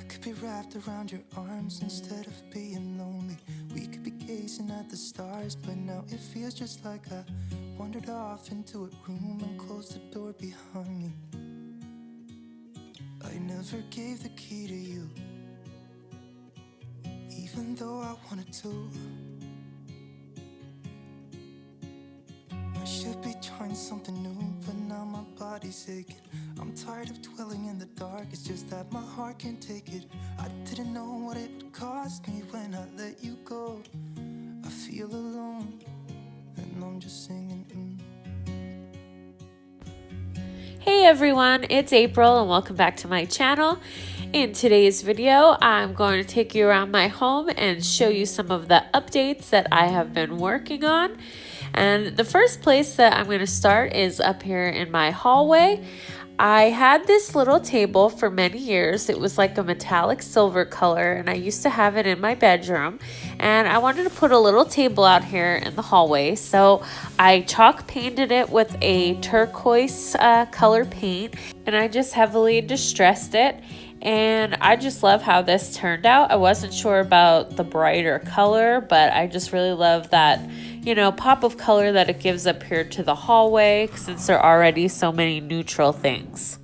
could be wrapped around your arms instead of being lonely. We could be gazing at the stars, but now it feels just like I wandered off into a room and closed the door behind me. I never gave the key to you, even though I wanted to. I should be trying something new, but now my body's aching. I'm tired of dwelling in the dark, it's just that my heart can't take it. I didn't know what it would cost me when I let you go. I feel alone, and I'm just singing. Hey everyone, it's April and welcome back to my channel. In today's video, I'm going to take you around my home and show you some of the updates that I have been working on. And the first place that I'm going to start is up here in my hallway. I had this little table for many years. It was like a metallic silver color and I used to have it in my bedroom. And I wanted to put a little table out here in the hallway. So I chalk painted it with a turquoise color paint and I just heavily distressed it. And I just love how this turned out. I wasn't sure about the brighter color, but I just really love that, pop of color that it gives up here to the hallway since there are already so many neutral things.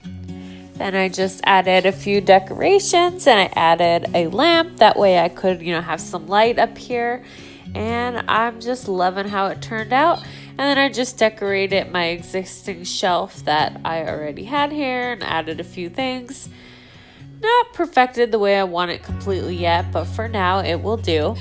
Then I just added a few decorations and I added a lamp. That way I could, have some light up here. And I'm just loving how it turned out. And then I just decorated my existing shelf that I already had here and added a few things. Not perfected the way I want it completely yet, but for now it will do.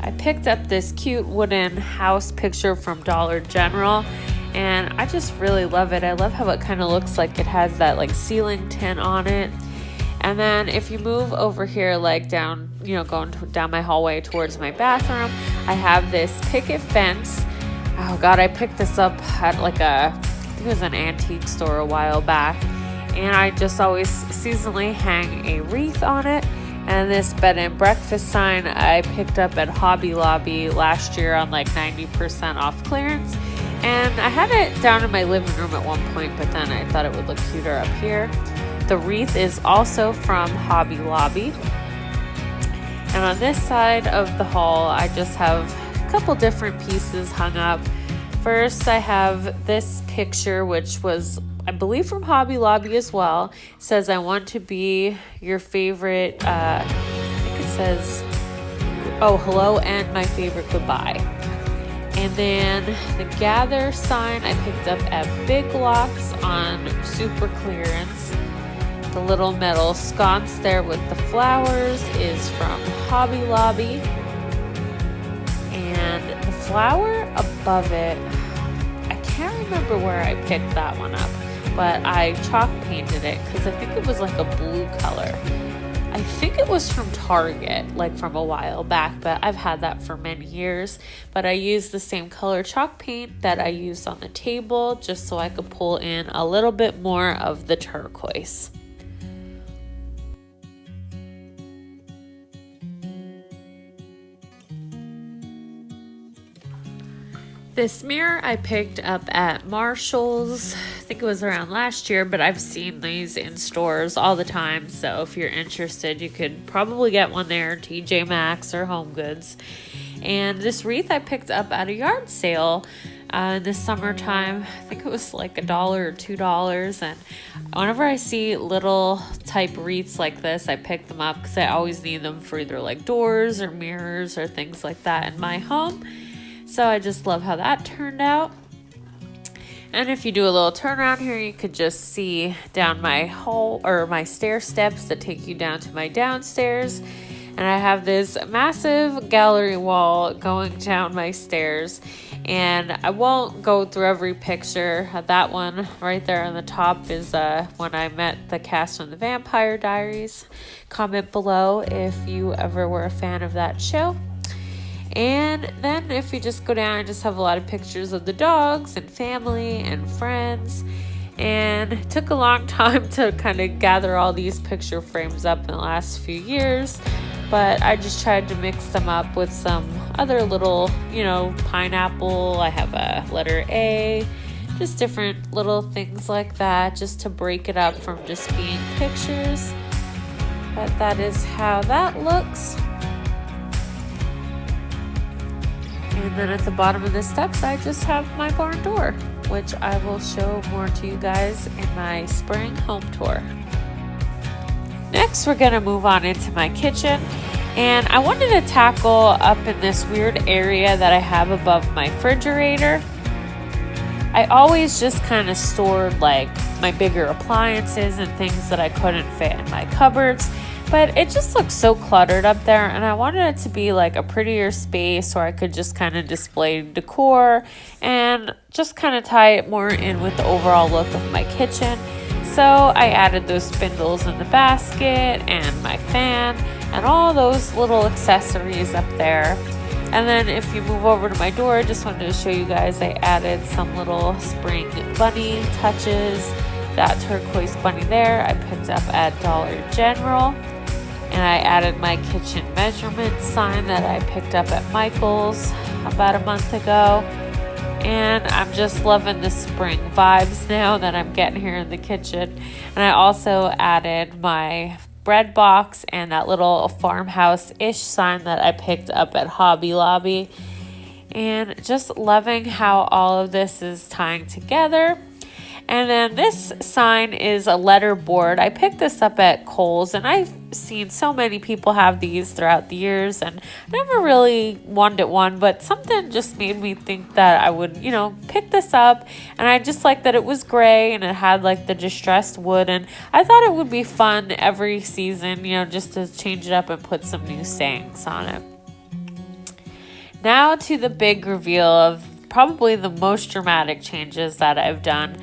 I picked up this cute wooden house picture from Dollar General. And I just really love it. I love how it kind of looks like it has that like ceiling tint on it. And then if you move over here, like down, going down my hallway towards my bathroom, I have this picket fence. Oh God, I picked this up at I think it was an antique store a while back. And I just always seasonally hang a wreath on it. And this bed and breakfast sign I picked up at Hobby Lobby last year on like 90% off clearance. And I had it down in my living room at one point, but then I thought it would look cuter up here. The wreath is also from Hobby Lobby. And on this side of the hall, I just have a couple different pieces hung up. First, I have this picture, which was, I believe, from Hobby Lobby as well. It says, I want to be your favorite, I think it says, hello and my favorite goodbye. And then the gather sign I picked up at Big Lots on super clearance. The little metal sconce there with the flowers is from Hobby Lobby. And the flower above it, I can't remember where I picked that one up, but I chalk painted it because I think it was like a blue color. I think it was from Target, like from a while back, but I've had that for many years. But I used the same color chalk paint that I used on the table just so I could pull in a little bit more of the turquoise. This mirror I picked up at Marshall's. I think it was around last year, but I've seen these in stores all the time. So if you're interested, you could probably get one there, TJ Maxx or Home Goods. And this wreath I picked up at a yard sale in the summertime. I think it was like $1 or $2. And whenever I see little type wreaths like this, I pick them up because I always need them for either like doors or mirrors or things like that in my home. So I just love how that turned out. And if you do a little turnaround here, you could just see down my hall or my stair steps that take you down to my downstairs. And I have this massive gallery wall going down my stairs. And I won't go through every picture. That one right there on the top is when I met the cast from the Vampire Diaries. Comment below if you ever were a fan of that show. And then if you just go down, I just have a lot of pictures of the dogs and family and friends. And it took a long time to kind of gather all these picture frames up in the last few years. but I just tried to mix them up with some other little, pineapple. I have a letter A, just different little things like that, just to break it up from just being pictures. But that is how that looks. And then at the bottom of the steps, I just have my barn door, which I will show more to you guys in my spring home tour. Next, we're going to move on into my kitchen. And I wanted to tackle up in this weird area that I have above my refrigerator. I always just kind of stored like my bigger appliances and things that I couldn't fit in my cupboards. But it just looks so cluttered up there, and I wanted it to be like a prettier space where I could just kind of display decor and just kind of tie it more in with the overall look of my kitchen. So I added those spindles in the basket and my fan and all those little accessories up there. And then if you move over to my door, I just wanted to show you guys I added some little spring bunny touches. That turquoise bunny there I picked up at Dollar General. And I added my kitchen measurement sign that I picked up at Michael's about a month ago. And I'm just loving the spring vibes now that I'm getting here in the kitchen. And I also added my bread box and that little farmhouse-ish sign that I picked up at Hobby Lobby. And just loving how all of this is tying together. And then this sign is a letter board. I picked this up at Kohl's, and I've seen so many people have these throughout the years, and I never really wanted one, but something just made me think that I would, pick this up. And I just liked that it was gray and it had like the distressed wood, and I thought it would be fun every season, just to change it up and put some new sayings on it. Now to the big reveal of probably the most dramatic changes that I've done.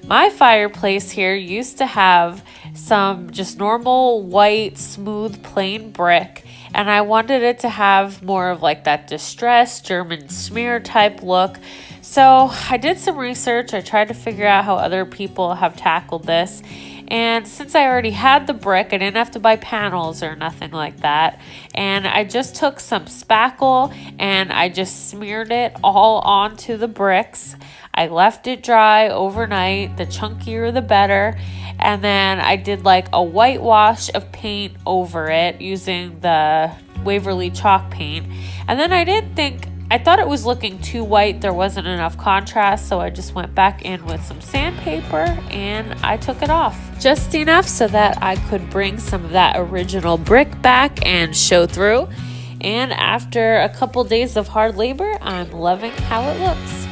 My fireplace here used to have some just normal white, smooth, plain brick, and I wanted it to have more of like that distressed German smear type look. So I did some research. I tried to figure out how other people have tackled this. And since I already had the brick, I didn't have to buy panels or nothing like that. And I just took some spackle and I just smeared it all onto the bricks. I left it dry overnight, the chunkier the better. And then I did like a whitewash of paint over it using the Waverly chalk paint. And then I thought it was looking too white. There wasn't enough contrast, so I just went back in with some sandpaper and I took it off. Just enough so that I could bring some of that original brick back and show through. And after a couple days of hard labor, I'm loving how it looks.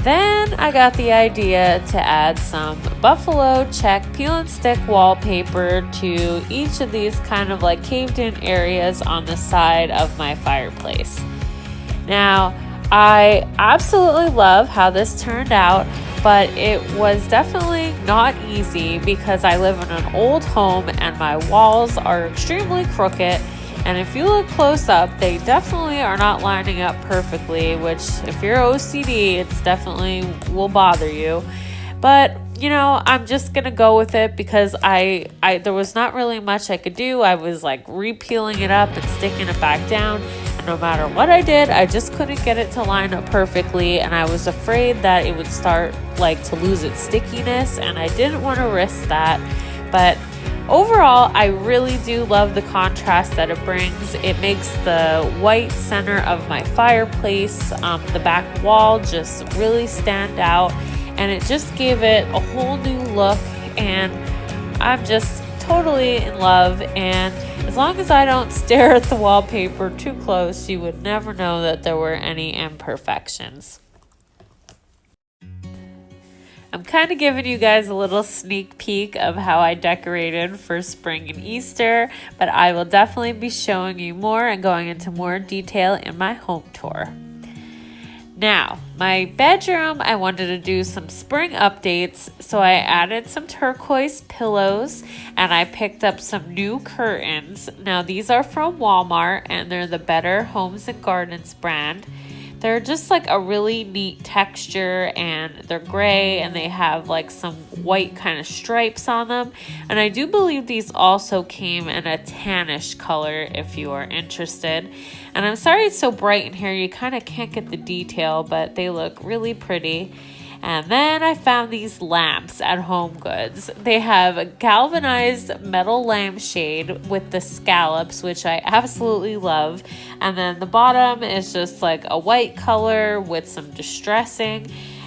Then I got the idea to add some buffalo check peel and stick wallpaper to each of these kind of like caved in areas on the side of my fireplace. Now, I absolutely love how this turned out, but it was definitely not easy because I live in an old home and my walls are extremely crooked. And if you look close up, they definitely are not lining up perfectly, which if you're OCD, it's definitely will bother you. But, I'm just going to go with it because I there was not really much I could do. I was like repeeling it up and sticking it back down. And no matter what I did, I just couldn't get it to line up perfectly. And I was afraid that it would start like to lose its stickiness. And I didn't want to risk that. But overall, I really do love the contrast that it brings. It makes the white center of my fireplace, the back wall, just really stand out. And it just gave it a whole new look. And I'm just totally in love. And as long as I don't stare at the wallpaper too close, you would never know that there were any imperfections. I'm kind of giving you guys a little sneak peek of how I decorated for spring and Easter, but I will definitely be showing you more and going into more detail in my home tour. Now, my bedroom, I wanted to do some spring updates, so I added some turquoise pillows and I picked up some new curtains. Now, these are from Walmart and they're the Better Homes and Gardens brand. They're just like a really neat texture, and they're gray, and they have like some white kind of stripes on them. And I do believe these also came in a tannish color if you are interested. And I'm sorry it's so bright in here, you kind of can't get the detail, but they look really pretty. And then I found these lamps at HomeGoods. They have a galvanized metal lampshade with the scallops, which I absolutely love. And then the bottom is just like a white color with some distressing.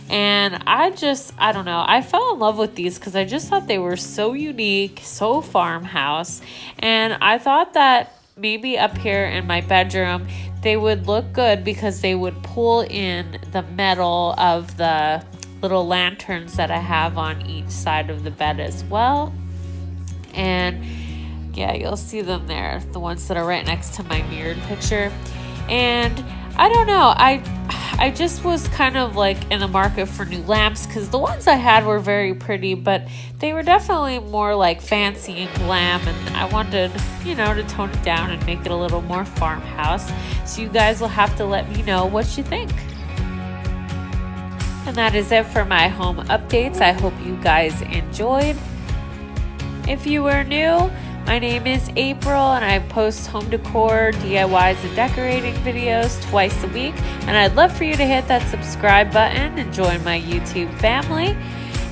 And I don't know, I fell in love with these because I just thought they were so unique, so farmhouse. And I thought that maybe up here in my bedroom, they would look good because they would pull in the metal of the little lanterns that I have on each side of the bed as well. And yeah, you'll see them there, the ones that are right next to my mirrored picture. And I don't know, I just was kind of like in the market for new lamps because the ones I had were very pretty, but they were definitely more like fancy and glam, and I wanted, to tone it down and make it a little more farmhouse. So you guys will have to let me know what you think. And that is it for my home updates. I hope you guys enjoyed. If you are new, my name is April, and I post home decor, DIYs, and decorating videos twice a week. And I'd love for you to hit that subscribe button and join my YouTube family.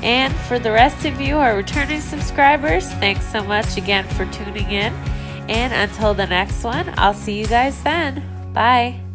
And for the rest of you who are returning subscribers, thanks so much again for tuning in. And until the next one, I'll see you guys then. Bye.